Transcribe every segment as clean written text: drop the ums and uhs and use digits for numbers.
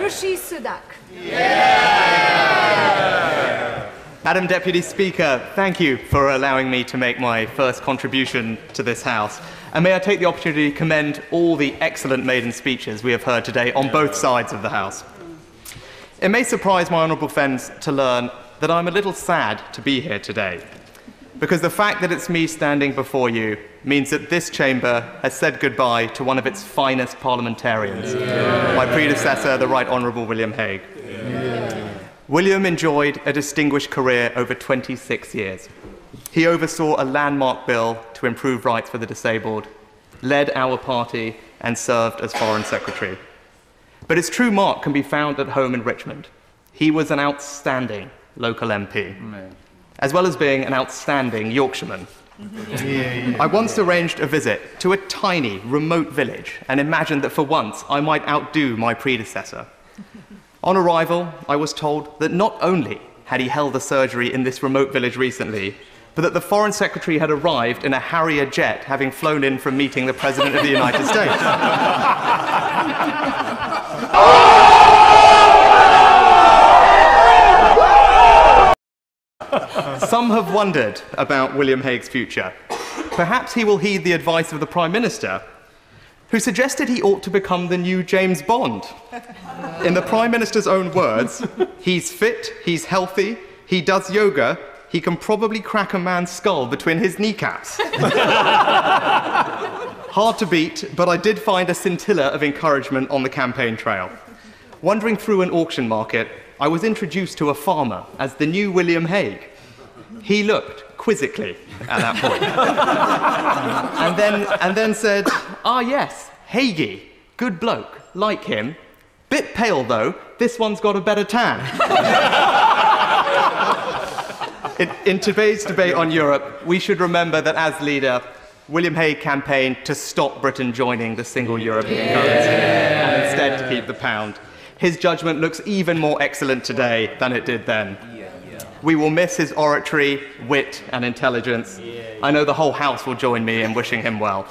Rishi Sunak. Madam Deputy Speaker, thank you for allowing me to make my first contribution to this House. And may I take the opportunity to commend all the excellent maiden speeches we have heard today on both sides of the House. It may surprise my honourable friends to learn that I'm a little sad to be here today, because the fact that it's me standing before you means that this chamber has said goodbye to one of its finest parliamentarians, my predecessor, the Right Honourable William Hague. William enjoyed a distinguished career over 26 years. He oversaw a landmark bill to improve rights for the disabled, led our party, and served as Foreign Secretary. But his true mark can be found at home in Richmond. He was an outstanding local MP, as well as being an outstanding Yorkshireman. I once arranged a visit to a tiny, remote village and imagined that for once I might outdo my predecessor. On arrival, I was told that not only had he held a surgery in this remote village recently, but that the Foreign Secretary had arrived in a Harrier jet, having flown in from meeting the President of the United States. Some have wondered about William Hague's future. Perhaps he will heed the advice of the Prime Minister, who suggested he ought to become the new James Bond. In the Prime Minister's own words, he's fit, he's healthy, he does yoga, he can probably crack a man's skull between his kneecaps. Hard to beat, but I did find a scintilla of encouragement on the campaign trail. Wandering through an auction market, I was introduced to a farmer as the new William Hague. He looked quizzically at that point. and then said, "Ah yes, Hagee, good bloke, like him. Bit pale though, this one's got a better tan." In today's debate on Europe, we should remember that as leader, William Hague campaigned to stop Britain joining the single European currency and instead to keep the pound. His judgment looks even more excellent today than it did then. We will miss his oratory, wit, and intelligence. I know the whole House will join me in wishing him well.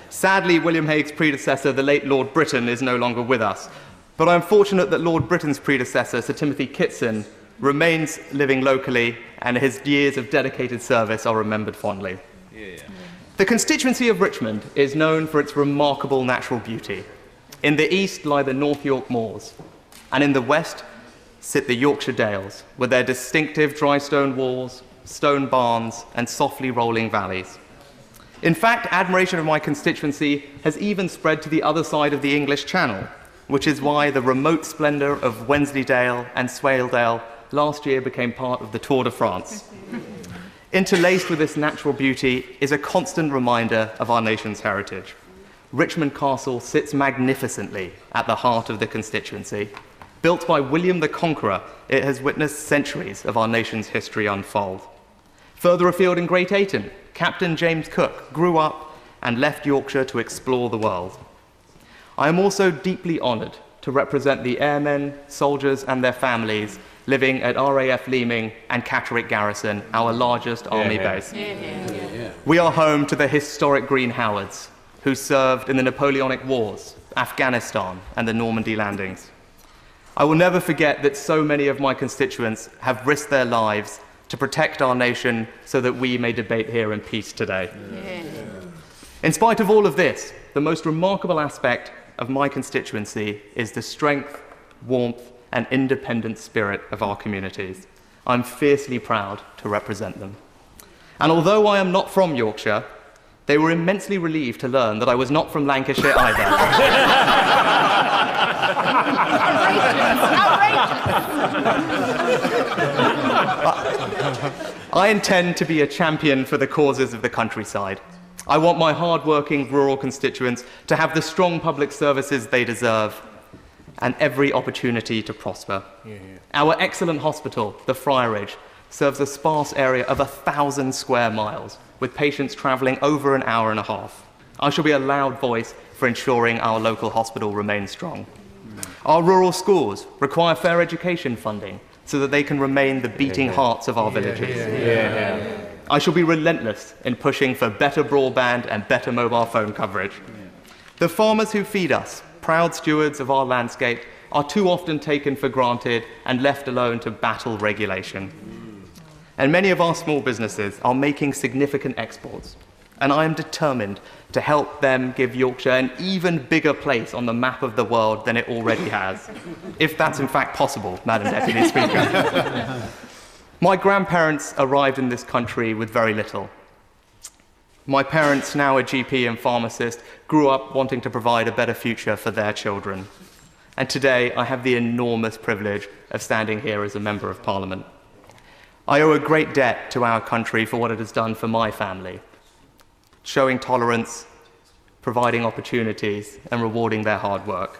Sadly, William Hague's predecessor, the late Lord Britton, is no longer with us. But I'm fortunate that Lord Britton's predecessor, Sir Timothy Kitson, remains living locally, and his years of dedicated service are remembered fondly. The constituency of Richmond is known for its remarkable natural beauty. In the east lie the North York Moors, and in the west sit the Yorkshire Dales, with their distinctive dry stone walls, stone barns, and softly rolling valleys. In fact, admiration of my constituency has even spread to the other side of the English Channel, which is why the remote splendour of Wensleydale and Swaledale last year became part of the Tour de France. Interlaced with this natural beauty is a constant reminder of our nation's heritage. Richmond Castle sits magnificently at the heart of the constituency. Built by William the Conqueror, it has witnessed centuries of our nation's history unfold. Further afield in Great Ayton, Captain James Cook grew up and left Yorkshire to explore the world. I am also deeply honoured to represent the airmen, soldiers and their families living at RAF Leeming and Catterick Garrison, our largest army base. We are home to the historic Green Howards, who served in the Napoleonic Wars, Afghanistan and the Normandy landings. I will never forget that so many of my constituents have risked their lives to protect our nation so that we may debate here in peace today. In spite of all of this, the most remarkable aspect of my constituency is the strength, warmth, and independent spirit of our communities. I'm fiercely proud to represent them. And although I am not from Yorkshire, they were immensely relieved to learn that I was not from Lancashire either. I intend to be a champion for the causes of the countryside. I want my hard-working rural constituents to have the strong public services they deserve and every opportunity to prosper. Our excellent hospital, the Friarage, serves a sparse area of 1,000 square miles, with patients travelling over an hour and a half. I shall be a loud voice for ensuring our local hospital remains strong. Our rural schools require fair education funding so that they can remain the beating hearts of our villages. I shall be relentless in pushing for better broadband and better mobile phone coverage. The farmers who feed us proud stewards of our landscape, are too often taken for granted and left alone to battle regulation. And many of our small businesses are making significant exports, and I am determined to help them give Yorkshire an even bigger place on the map of the world than it already has, if that's in fact possible, Madam Deputy Speaker. My grandparents arrived in this country with very little. My parents, now a GP and pharmacist, grew up wanting to provide a better future for their children. And today I have the enormous privilege of standing here as a Member of Parliament. I owe a great debt to our country for what it has done for my family, showing tolerance, providing opportunities, and rewarding their hard work.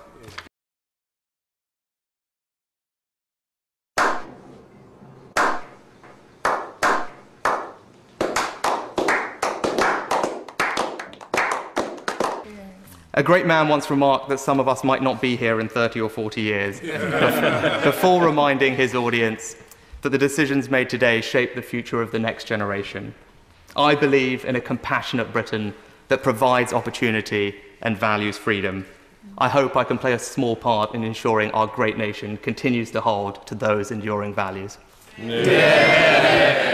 A great man once remarked that some of us might not be here in 30 or 40 years, before reminding his audience that the decisions made today shape the future of the next generation. I believe in a compassionate Britain that provides opportunity and values freedom. I hope I can play a small part in ensuring our great nation continues to hold to those enduring values. Yeah.